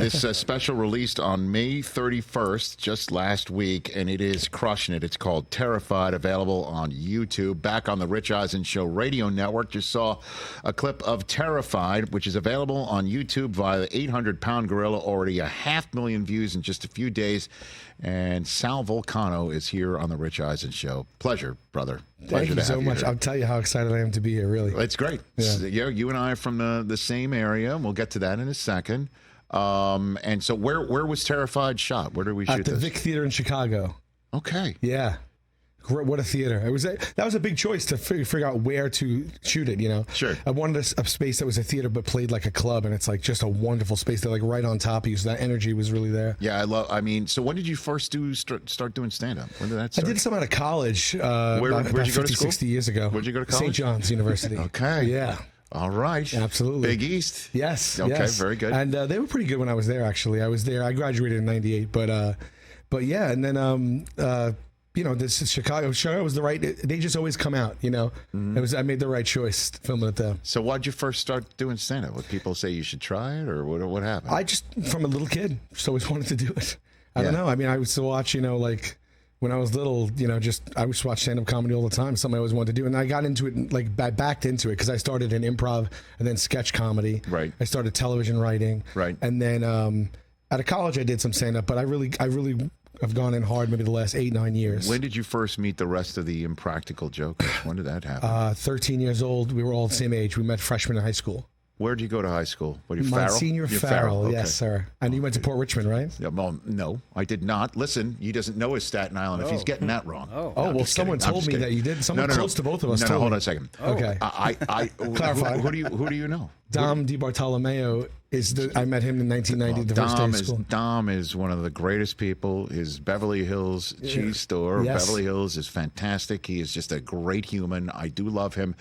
This special released on May 31st, just last week, and it is crushing it. It's called Terrified, available on YouTube. Back on the Rich Eisen Show radio network, just saw a clip of Terrified, which is available on YouTube via the 800-pound gorilla, already 500,000 views in just a few days. And Sal Vulcano is here on the Rich Eisen Show. Pleasure, brother. Thank you so much. I'll tell you how excited I am to be here, really. It's great. Yeah. You and I are from the same area, and we'll get to that in a second. And so where was Terrified shot? Where did we shoot At the Vic Theater in Chicago. Okay. Yeah. What a theater. That was a big choice to figure out where to shoot it, you know. Sure. I wanted a space that was a theater but played like a club, and it's like just a wonderful space. They're like right on top of you, so that energy was really there. Yeah, so when did you first start doing stand-up? When did that start? I did some out of college where'd you go to school? 60 years ago. Where'd you go to college? St. John's University. Okay. Yeah. All right. Absolutely. Big East. Yes. Okay, yes. Very good. And they were pretty good when I was there, actually. I graduated in 98, but yeah, and then you know, this is Chicago was the right. They just always come out, you know. Mm-hmm. I made the right choice filming it there. So why'd you first start doing stand-up? Would people say you should try it, or what happened? I just, from a little kid, just always wanted to do it. I don't know. I mean, I used to watch, you know, like when I was little, you know, I used to watch stand-up comedy all the time. Something I always wanted to do, and I got into it, like backed into it, because I started in improv and then sketch comedy. Right. I started television writing. Right. And then out of college, I did some stand-up, but I really I've gone in hard maybe the last 8-9 years. When did you first meet the rest of the Impractical Jokers? When did that happen? 13 years old. We were all the same age. We met freshmen in high school. Where did you go to high school? What are you, My Farrell? senior You're Farrell, Okay. yes, sir. And you went to Port Richmond, right? Yeah, well, no, I did not. Listen, he doesn't know his Staten Island if he's getting that wrong. Well, someone told me that you did. Someone close to both of us told me. Hold on a second. Okay. Clarify. Who do you know? Dom DiBartolomeo I met him in 1990, the first day of school. Dom is one of the greatest people. His Beverly Hills cheese store, yes. Beverly Hills, is fantastic. He is just a great human. I do love him.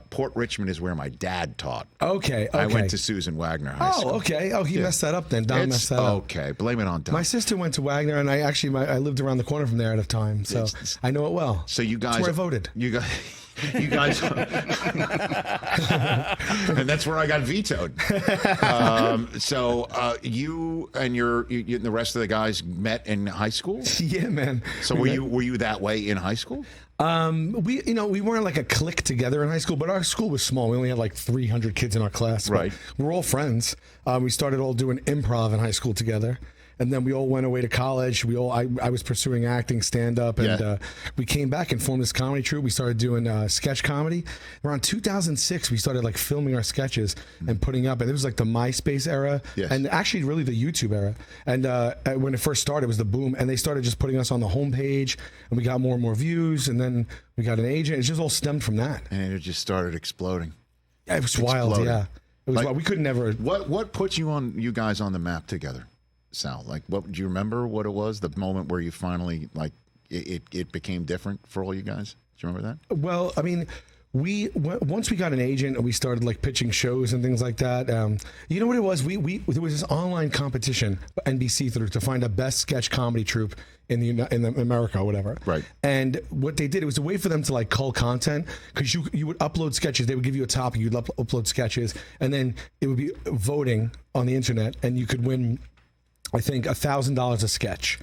Port Richmond is where my dad taught. Okay. I went to Susan Wagner High School. Oh, okay. Oh, he messed that up then. Dom messed that up. Okay, blame it on Dom. My sister went to Wagner, and I lived around the corner from there at a time, so I know it well. So you guys, that's where I voted. You guys, and that's where I got vetoed. So you and the rest of the guys met in high school? Yeah, man. So were you that way in high school? We weren't like a clique together in high school, but our school was small. We only had like 300 kids in our class. Right. We were all friends. We started all doing improv in high school together. And then we all went away to college. I was pursuing acting, stand-up, and we came back and formed this comedy troupe. We started doing sketch comedy. Around 2006, we started like filming our sketches and putting up. And it was like the MySpace era, and actually really the YouTube era. And when it first started, it was the boom. And they started just putting us on the homepage, and we got more and more views. And then we got an agent. It just all stemmed from that. And it just started exploding. Yeah, it was wild. Yeah, it was wild. We could never. What put you guys on the map together? Sal, like, what do you remember? What it was, the moment where you finally like it became different for all you guys? Do you remember that? Well, I mean, once we got an agent and we started like pitching shows and things like that. You know what it was? There was this online competition, NBC through, to find a best sketch comedy troupe in America or whatever. Right. And what they did, it was a way for them to like cull content, because you would upload sketches. They would give you a topic, you'd upload sketches, and then it would be voting on the internet, and you could win, I think, $1,000 a sketch.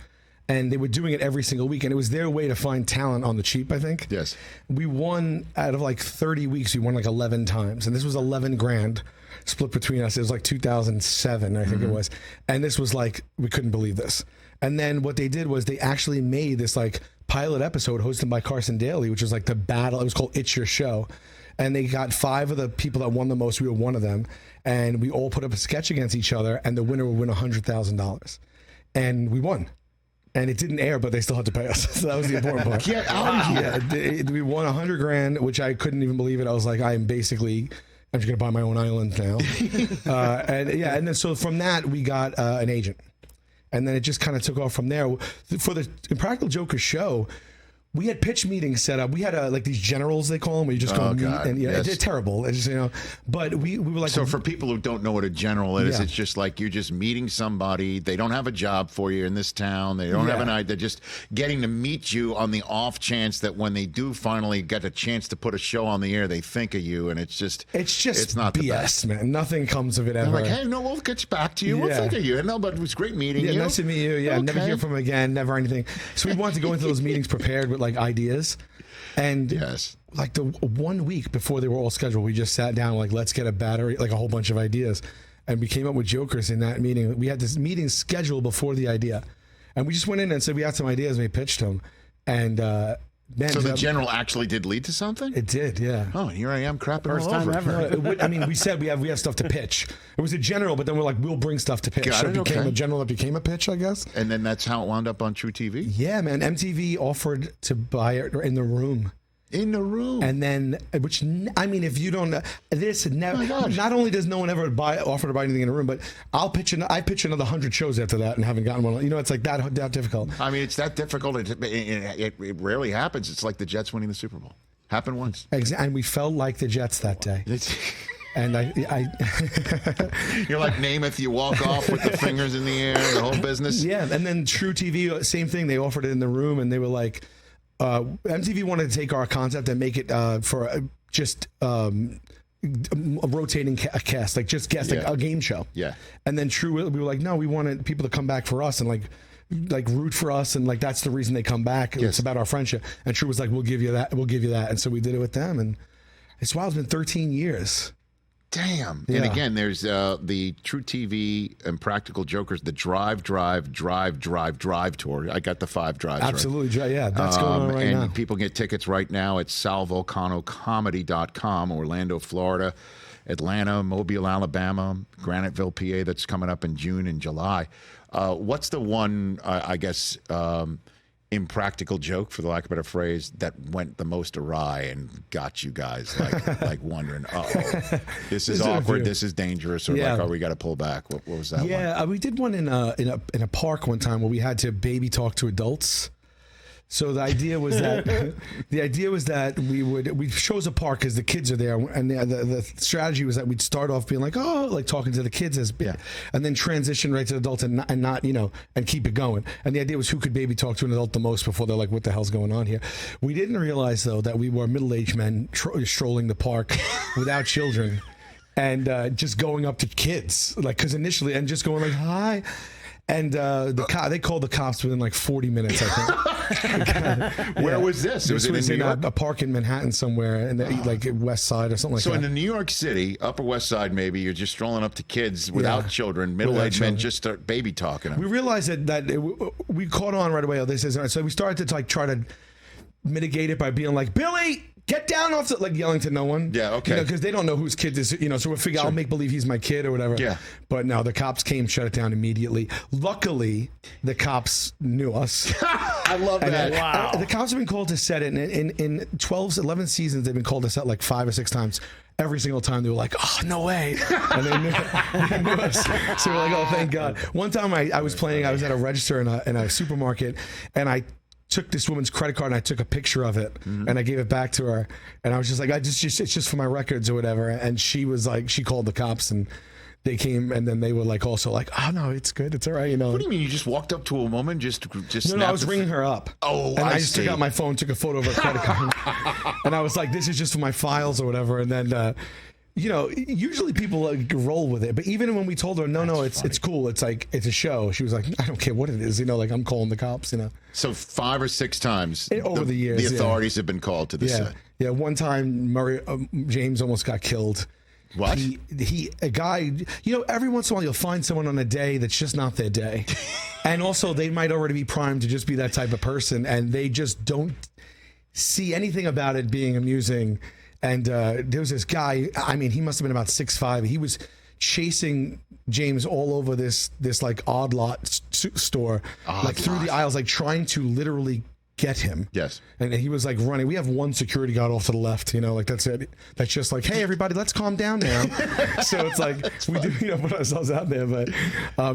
And they were doing it every single week. And it was their way to find talent on the cheap, I think. Yes. We won, out of like 30 weeks, we won like 11 times. And this was 11 grand split between us. It was like 2007, I think it was. And this was like, we couldn't believe this. And then what they did was they actually made this like pilot episode hosted by Carson Daly, which was like the battle. It was called It's Your Show. And they got 5 of the people that won the most. We were one of them. And we all put up a sketch against each other, and the winner would win $100,000. And we won. And it didn't air, but they still had to pay us. So that was the important part. Get out of here. We won $100 grand, which I couldn't even believe it. I was like, I'm just going to buy my own island now. And then so from that, we got an agent. And then it just kind of took off from there. For the Impractical Jokers show, we had pitch meetings set up. We had like these generals, they call them, where you just go meet, and it's terrible. It's just, but we were like. So for people who don't know what a general is, it's just like you're just meeting somebody. They don't have a job for you in this town. They don't have an idea. They're just getting to meet you on the off chance that when they do finally get a chance to put a show on the air, they think of you, and it's not BS, the best. Man. Nothing comes of it ever. They're like, hey, no, we'll get back to you. We'll think of you. No, but it was great meeting you. Nice to meet you. Yeah, never hear from him again. Never anything. So we wanted to go into those meetings prepared with like ideas. And like the 1 week before they were all scheduled, we just sat down like, let's get a battery, like a whole bunch of ideas. And we came up with jokers in that meeting. We had this meeting scheduled before the idea. And we just went in and said, we had some ideas and we pitched them. And man, so the general actually did lead to something? It did, yeah. Oh, here I am crapping First all time over. ever. I mean, we said we have stuff to pitch. It was a general, but then we're like, we'll bring stuff to pitch. Got it it, became okay. a general that became a pitch, I guess. And then that's how it wound up on True TV? Yeah, man. MTV offered to buy it in the room. In the room. And then, which, I mean, if you don't, this never, not only does no one ever offer to buy anything in a room, but I pitch another 100 shows after that and haven't gotten one. You know, it's like that difficult. I mean, it's that difficult. It rarely happens. It's like the Jets winning the Super Bowl. Happened once. And we felt like the Jets that day. And I You're like Namath, you walk off with the fingers in the air, the whole business. Yeah, and then True TV, same thing. They offered it in the room, and they were like, MTV wanted to take our concept and make it for just a rotating cast, like just guest, like a game show. Yeah. And then True, we were like, no, we wanted people to come back for us and like root for us, and like that's the reason they come back. Yes. It's about our friendship. And True was like, we'll give you that, and so we did it with them, and it's wild. It's been 13 years. Damn. Yeah. And again, there's the True TV Impractical Jokers, the Drive tour. I got the 5 drives. Absolutely. Right? Yeah, that's going on right now. And people get tickets right now at salvulcanocomedy.com, Orlando, Florida, Atlanta, Mobile, Alabama, Graniteville, PA, that's coming up in June and July. What's the one, I guess, impractical joke, for the lack of a better phrase, that went the most awry and got you guys like wondering, uh-oh, this is awkward, this is dangerous, or like, oh, we got to pull back? What was that one? Yeah, we did one in a park one time where we had to baby talk to adults. So the idea was that we chose a park because the kids are there, and the strategy was that we'd start off being like, oh, like talking to the kids and then transition right to adults and not and keep it going. And the idea was who could baby talk to an adult the most before they're like, what the hell's going on here? We didn't realize though that we were middle-aged men strolling the park without children and just going up to kids, like, because initially, and just going like, hi. And they called the cops within like 40 minutes, I think. Where was this? This was in a park in Manhattan somewhere, in the, like West Side or something like that. So in the New York City, Upper West Side, maybe you're just strolling up to kids without children, middle-aged men, just start baby talking them. We realized we caught on right away. This is so we started to like try to mitigate it by being like, Billy, get down off the, like yelling to no one. Yeah, okay. Because they don't know whose kid this is, so we figure I'll make believe he's my kid or whatever. Yeah. But no, the cops came, shut it down immediately. Luckily, the cops knew us. I love that. Wow. The cops have been called to set it in 11 seasons. They've been called to set like 5 or 6 times. Every single time they were like, oh, no way. And they knew us. So we're like, oh, thank God. One time I was at a register in a supermarket, and I took this woman's credit card and I took a picture of it and I gave it back to her, and I was just like, it's just for my records or whatever. And she was like, she called the cops and they came, and then they were like also like, oh no, it's good, it's all right, What do you mean? You just walked up to a woman, just No, I was ringing her up. Oh, and I just see. took out my phone, took a photo of her credit card, and I was like, this is just for my files or whatever. And then usually people like roll with it, but even when we told her, no, it's cool, it's like, it's a show, she was like, I don't care what it is, like, I'm calling the cops, So 5 or 6 times over the years, the authorities have been called to the set. Yeah, one time James almost got killed. What? A guy, every once in a while you'll find someone on a day that's just not their day. And also they might already be primed to just be that type of person, and they just don't see anything about it being amusing. And there was this guy, I mean, he must have been about 6'5". He was chasing James all over this like odd lot store, through the aisles, like trying to literally get him. Yes. And he was like running. We have one security guard off to the left, like that's it. That's just like, hey, everybody, let's calm down now. So it's like we do, put ourselves out there. But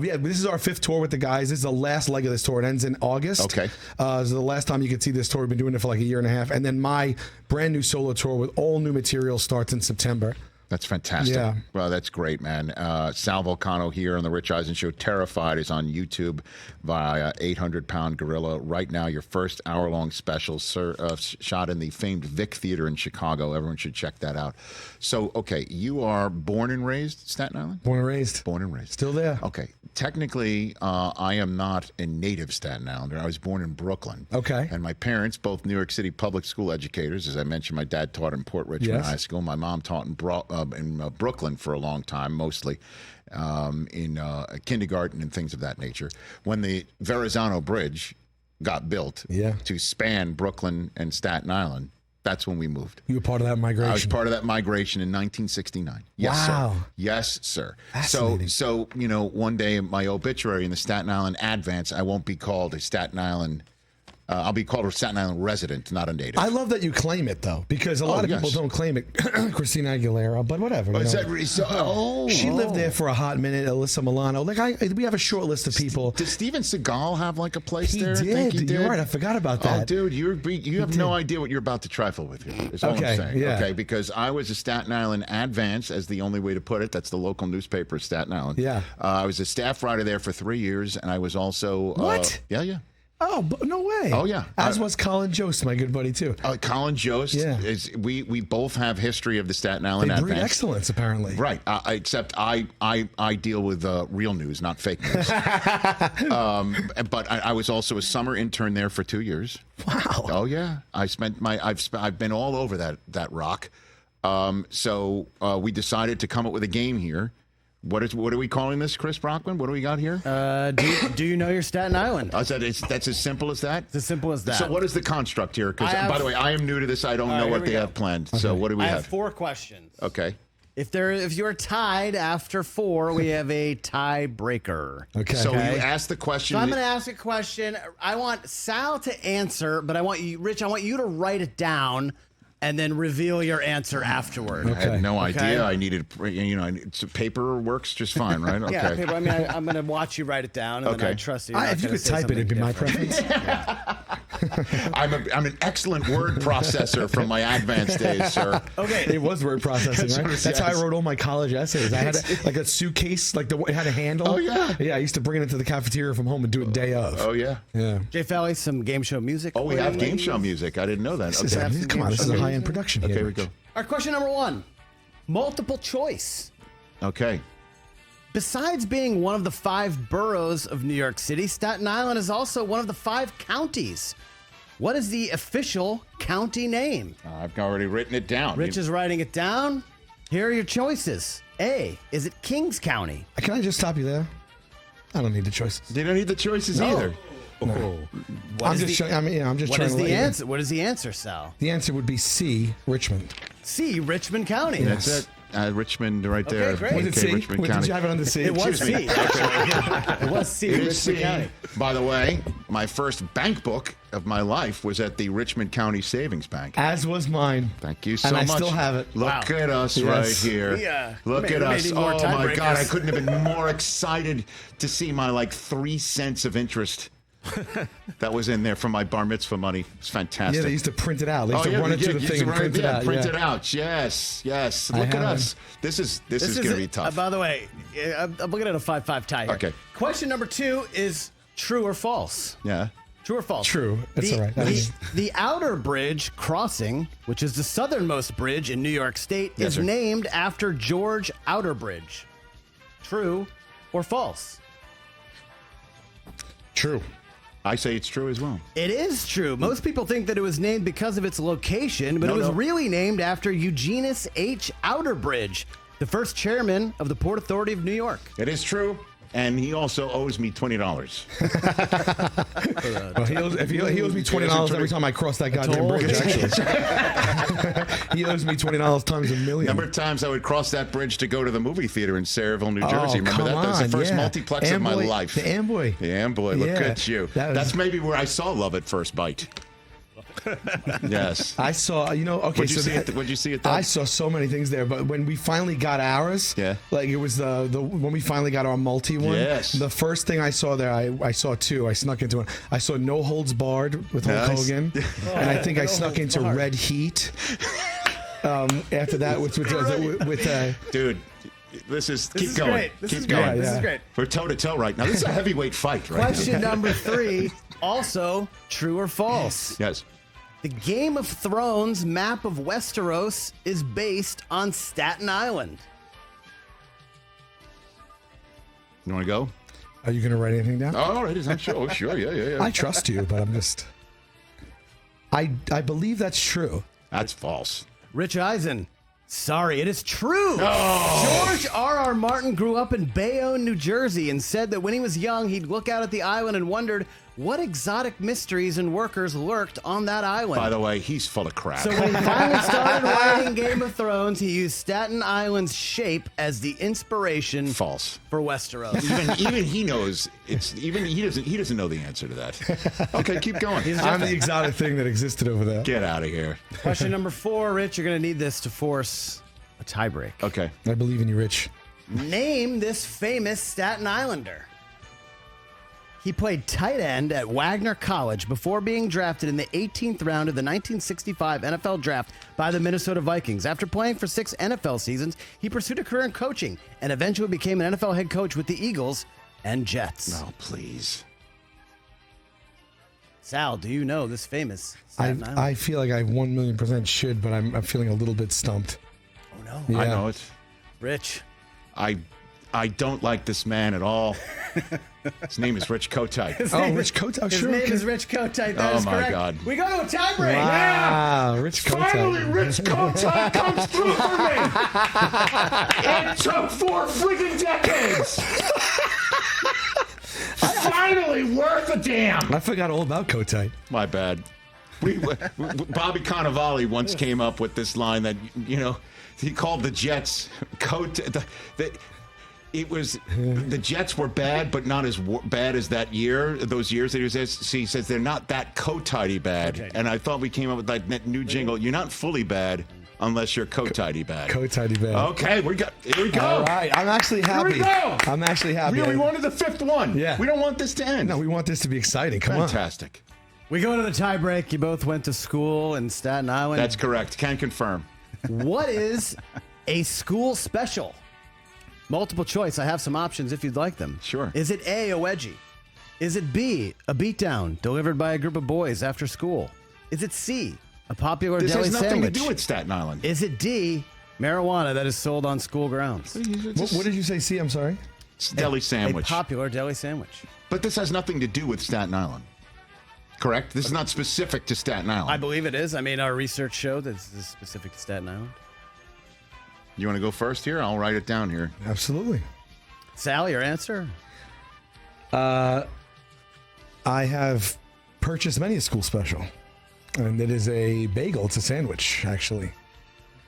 yeah, this is our 5th tour with the guys. This is the last leg of this tour. It ends in August. Okay. So the last time you could see this tour, we've been doing it for like a year and a half. And then my brand new solo tour with all new material starts in September. That's fantastic. Yeah. Well, that's great, man. Sal Vulcano here on the Rich Eisen Show. Terrified is on YouTube via 800-Pound Gorilla. Right now, your first hour-long special shot in the famed Vic Theater in Chicago. Everyone should check that out. So, okay, you are born and raised Staten Island? Born and raised. Born and raised. Still there. Okay. Technically, I am not a native Staten Islander. I was born in Brooklyn. Okay. And my parents, both New York City public school educators. As I mentioned, my dad taught in Port Richmond High School. My mom taught in Brooklyn for a long time, mostly in kindergarten and things of that nature. When the Verrazano Bridge got built to span Brooklyn and Staten Island, that's when we moved. You were part of that migration? I was part of that migration in 1969. Yes, wow. sir. Yes, sir. Fascinating. So one day in my obituary in the Staten Island Advance, I won't be called a Staten Island. I'll be called a Staten Island resident, not a native. I love that you claim it, though, because a lot of people don't claim it. Christina Aguilera, but whatever. She lived there for a hot minute. Alyssa Milano. We have a short list of people. Does Steven Seagal have like a place there? He did. You're right. I forgot about that. Oh, dude, you have no idea what you're about to trifle with here. Is all I'm saying. Yeah. Okay, because I was a Staten Island Advance, as the only way to put it. That's the local newspaper of Staten Island. Yeah. I was a staff writer there for 3 years, and I was also what? Yeah. Oh, no way. Oh, yeah. As was Colin Jost, my good buddy, too. Colin Jost, we both have history of the Staten Island They breed Advance. excellence, apparently. Right. Except I deal with real news, not fake news. But I was also a summer intern there for 2 years. Wow. Oh, yeah. I've been all over that rock. So we decided to come up with a game here. What are we calling this, Chris Brockman? What do we got here? Do you know your Staten Island? That's as simple as that? It's as simple as that. So what is the construct here? Because, by the way, I am new to this. I don't know what they have planned. Okay. So what do we have? I have 4 questions. Okay. If you're tied after 4, we have a tiebreaker. Okay. So you ask the question. So I'm going to ask a question. I want Sal to answer, but I want you, Rich, I want you to write it down and then reveal your answer afterward. I had no idea. I needed, paper works just fine, right? Okay. Yeah, paper. I mean, I'm going to watch you write it down, and then I trust you. If you could type it, it'd be my preference. I'm an excellent word processor from my advanced days, sir. Okay. It was word processing, right? That's how I wrote all my college essays. I had a suitcase, it had a handle. Oh, yeah. Yeah, I used to bring it into the cafeteria from home and do it day of. Oh, yeah. Yeah. Jay Fowley, some game show music. Oh, we have game show music. I didn't know that. Come on, this is a high-end production here. Okay, here we go. All right, question number 1. Multiple choice. Okay. Besides being one of the 5 boroughs of New York City, Staten Island is also one of the 5 counties. What is the official county name? I've already written it down. Rich is writing it down. Here are your choices. A, is it Kings County? Can I just stop you there? I don't need the choices. You don't need the choices either. No. I'm just trying to the answer? What is the answer, Sal? The answer would be C, Richmond. C, Richmond County. That's it. Richmond, right there. Okay, great. Was it C? Richmond Did County. you have it on the C? It was C. It was C, Richmond County. By the way, my first bank book of my life was at the Richmond County Savings Bank. As was mine. Thank you so much. And I still have it. Look at us right here. Yeah. Look at us. Oh, my God. I tiebreakers. couldn't have been more excited to see my 3 cents of interest that was in there from my bar mitzvah money. It's fantastic. Yeah, they used to print it out. They used to run it through the thing and print it out. Print it out. Yes. Look at us. This is going to be tough. By the way, I'm looking at a 5-5 tie here. Okay. Question number 2 is true or false? Yeah. True or false? True. That's all right. The Outer Bridge Crossing, which is the southernmost bridge in New York State, is named after George Outerbridge. True or false? True. I say it's true as well. It is true. Most people think that it was named because of its location, but it was really named after Eugenius H. Outerbridge, the first chairman of the Port Authority of New York. It is true. And he also owes me $20. Well, he owes me $20 every time I cross that goddamn bridge, actually. He owes me $20 times a million. Number of times I would cross that bridge to go to the movie theater in Sayreville, New Jersey. Remember that? That was the first multiplex of my life. The Amboy. The Amboy. Look at you. That's maybe where I saw Love at First Bite. Yes. I saw, okay. What'd you see at that? I saw so many things there, but when we finally got ours, like it was the when we finally got our multi one. Yes. The first thing I saw there, I saw two. I snuck into one. I saw No Holds Barred with Hulk Hogan, and I think I snuck into Red Heat. After that, with dude. Keep going. Great. This is great. We're toe to toe right now. This is a heavyweight fight, right? Question number 3, also true or false? Yes. The Game of Thrones map of Westeros is based on Staten Island. You want to go? Are you going to write anything down? Oh, all right. I'm sure. Oh, sure. Yeah. I trust you, but I'm just. I believe that's true. That's false. Rich Eisen. Sorry, it is true. Oh. George R.R. Martin grew up in Bayonne, New Jersey, and said that when he was young, he'd look out at the island and wondered what exotic mysteries and workers lurked on that island. By the way, he's full of crap. So when he finally started writing Game of Thrones, he used Staten Island's shape as the inspiration. False. For Westeros. Even he knows he doesn't know the answer to that. Okay, keep going. I'm the exotic thing that existed over there. Get out of here. Question number 4, Rich. You're going to need this to force a tiebreak. Okay. I believe in you, Rich. Name this famous Staten Islander. He played tight end at Wagner College before being drafted in the 18th round of the 1965 NFL Draft by the Minnesota Vikings. After playing for 6 NFL seasons, he pursued a career in coaching and eventually became an NFL head coach with the Eagles and Jets. No, please. Sal, do you know this famous Staten Island? I feel like I 1,000,000% should, but I'm feeling a little bit stumped. Oh, no. Yeah. I know it. Rich. I don't like this man at all. His name is Rich Kotite. Rich Kotite. Oh, His sure. name is Rich Kotite. That is my correct. God. We go to a tiebreak. Wow, Rich Kotite. Finally, Rich Kotite comes through for me. It took 4 freaking decades. Finally, worth a damn. I forgot all about Kotite. My bad. Bobby Cannavale once came up with this line that, he called the Jets it was the Jets were bad, but not as bad as that year. Those years that he says they're not that Kotite bad. Okay. And I thought we came up with that new jingle. You're not fully bad unless you're Kotite bad. Kotite bad. Okay, here we go. All right, I'm actually happy. Here we go. I'm actually happy. We wanted the 5th one. Yeah. We don't want this to end. No, we want this to be exciting. Come Fantastic. We go to the tiebreak. You both went to school in Staten Island. That's correct. Can confirm. What is a school special? Multiple choice. I have some options if you'd like them. Sure. Is it A, a wedgie? Is it B, a beatdown delivered by a group of boys after school? Is it C, a popular deli sandwich? This has nothing to do with Staten Island. Is it D, marijuana that is sold on school grounds? What did you say, C? I'm sorry? It's a deli sandwich. A popular deli sandwich. But this has nothing to do with Staten Island. Correct? This is not specific to Staten Island. I believe it is. I mean, our research showed that this is specific to Staten Island. You want to go first here? I'll write it down here. Absolutely. Sal, your answer? I have purchased many a school special, and it is a bagel. It's a sandwich, actually.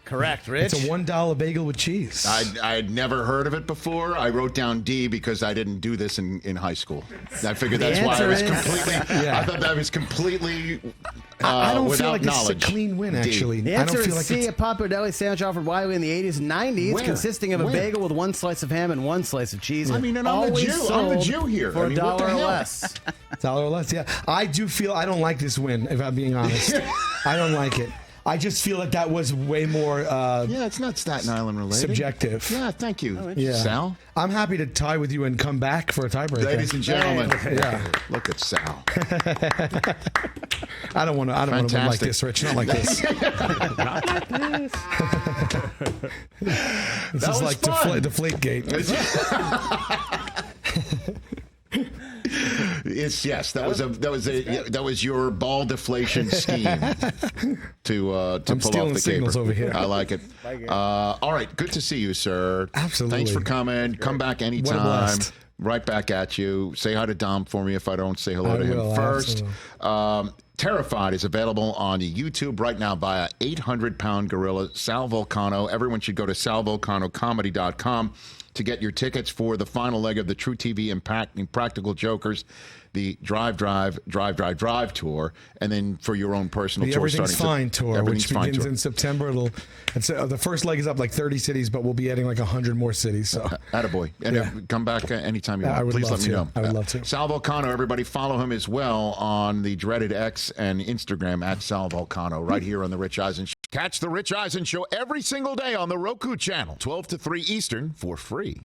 Correct, Rich. It's a $1 bagel with cheese. I had never heard of it before. I wrote down D because I didn't do this in high school. I figured that's why I was completely. I thought that was completely. I don't feel like knowledge. It's a clean win, actually. The I answer don't feel is like C, a popular deli sandwich offered widely in the 80s and 90s, consisting of a bagel with 1 slice of ham and 1 slice of cheese. I mean, and I'm the Jew here. For $1 what the or hell? less. $1 or less, yeah. I do feel I don't like this win, if I'm being honest. I don't like it. I just feel like that was way more it's not Staten Island related. Subjective. Yeah, thank you, Sal. I'm happy to tie with you and come back for a tiebreaker. Ladies and gentlemen, yeah. Look at Sal. I don't want to win like this, Rich. Not like this. Not like this. This is like Deflate Gate. That was your ball deflation scheme to I'm pull stealing off the signals caper. over here. I like it. All right, good to see you, sir. Absolutely. Thanks for coming. Sure. Come back anytime. What a blast. Right back at you. Say hi to Dom for me if I don't say hello to him first. Terrified is available on YouTube right now by 800-pound gorilla Sal Vulcano. Everyone should go to salvulcanocomedy.com. to get your tickets for the final leg of the True TV Impractical Jokers, the Drive tour, and then for your own personal the tour. Everything's Fine tour, which begins tour in September. The first leg is up like 30 cities, but we'll be adding like 100 more cities. So, attaboy. And come back anytime you want. I would Please love let me to. know. I would love to. Sal Vulcano, everybody follow him as well on the dreaded X and Instagram at Sal Vulcano, right here on the Rich Eisen Show. Catch the Rich Eisen Show every single day on the Roku channel, 12 to 3 Eastern, for free.